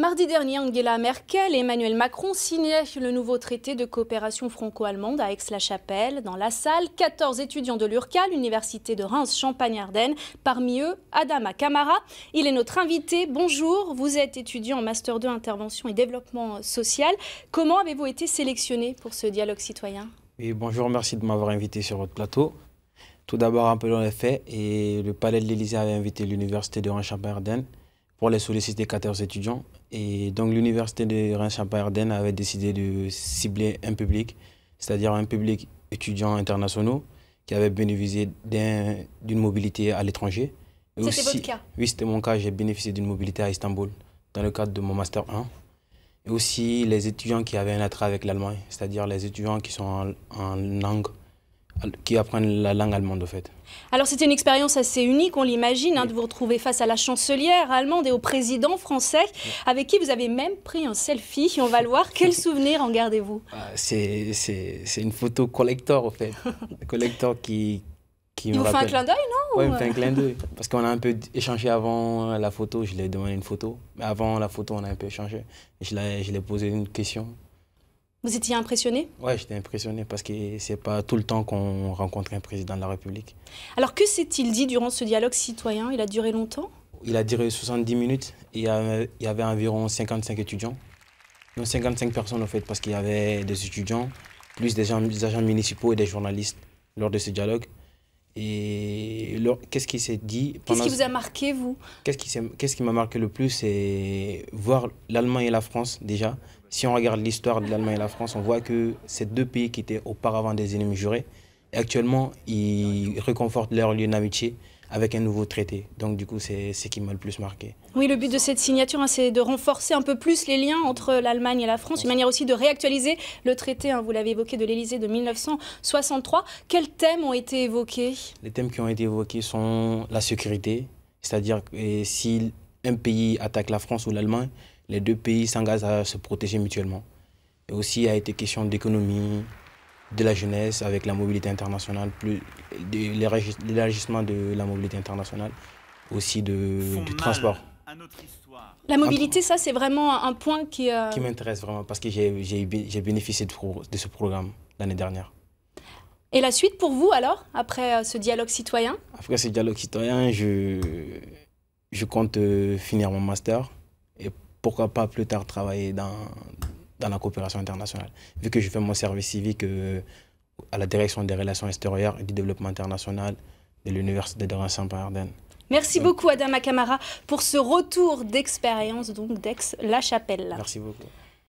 Mardi dernier, Angela Merkel et Emmanuel Macron signaient le nouveau traité de coopération franco-allemande à Aix-la-Chapelle. Dans la salle, 14 étudiants de l'URCA, l'université de Reims Champagne-Ardenne. Parmi eux, Adama Camara. Il est notre invité. Bonjour, vous êtes étudiant en Master 2 Intervention et Développement Social. Comment avez-vous été sélectionné pour ce dialogue citoyen? Et bonjour, merci de m'avoir invité sur votre plateau. Tout d'abord, un peu dans les faits, et le Palais de l'Élysée avait invité l'université de Reims Champagne-Ardenne pour les solliciter 14 étudiants. Et donc l'université de Reims Champagne-Ardenne avait décidé de cibler un public, c'est-à-dire un public étudiants internationaux qui avaient bénéficié d'une mobilité à l'étranger. C'était votre cas? Oui, c'était mon cas. J'ai bénéficié d'une mobilité à Istanbul dans le cadre de mon Master 1. Et aussi les étudiants qui avaient un attrait avec l'Allemagne, c'est-à-dire les étudiants qui sont en langue, qui apprennent la langue allemande, au fait. Alors c'était une expérience assez unique, on l'imagine, de vous retrouver face à la chancelière allemande et au président français, avec qui vous avez même pris un selfie. On va le voir. Quel souvenir en gardez-vous? C'est une photo collector, au fait. Collector qui il vous fait un clin d'œil, non? Oui, il me fait un clin d'œil. Parce qu'on a un peu échangé avant la photo. Je lui ai demandé une photo. Mais avant la photo, on a un peu échangé. Je lui ai posé une question. Vous étiez impressionné? Oui, j'étais impressionné parce que ce n'est pas tout le temps qu'on rencontre un président de la République. Alors que s'est-il dit durant ce dialogue citoyen? Il a duré longtemps? Il a duré 70 minutes. Et il y avait environ 55 étudiants. Non, 55 personnes, en fait, parce qu'il y avait des étudiants, plus des agents municipaux et des journalistes lors de ce dialogue. Et qu'est-ce qui s'est dit? Qu'est-ce qui vous a marqué, vous? Qu'est-ce qui m'a marqué le plus, c'est voir l'Allemagne et la France, déjà. Si on regarde l'histoire de l'Allemagne et la France, on voit que ces deux pays qui étaient auparavant des ennemis jurés, et actuellement, ils réconfortent leur lien d'amitié avec un nouveau traité. Donc du coup, c'est ce qui m'a le plus marqué. Oui, le but de cette signature, c'est de renforcer un peu plus les liens entre l'Allemagne et la France, une manière aussi de réactualiser le traité, vous l'avez évoqué, de l'Élysée de 1963. Quels thèmes ont été évoqués? Les thèmes qui ont été évoqués sont la sécurité, c'est-à-dire que si un pays attaque la France ou l'Allemagne, les deux pays s'engagent à se protéger mutuellement. Et aussi, il a été question d'économie, de la jeunesse avec la mobilité internationale, l'élargissement de la mobilité internationale, aussi du transport. La mobilité, ça c'est vraiment un point qui m'intéresse vraiment parce que j'ai bénéficié de ce programme l'année dernière. Et la suite pour vous alors, après ce dialogue citoyen? Après ce dialogue citoyen, je compte finir mon master et pourquoi pas plus tard travailler dans la coopération internationale. Vu que je fais mon service civique à la direction des relations extérieures et du développement international de l'université de Reims Champagne-Ardenne. Merci beaucoup Adama Camara pour ce retour d'expérience d'Aix-la-Chapelle. Merci beaucoup.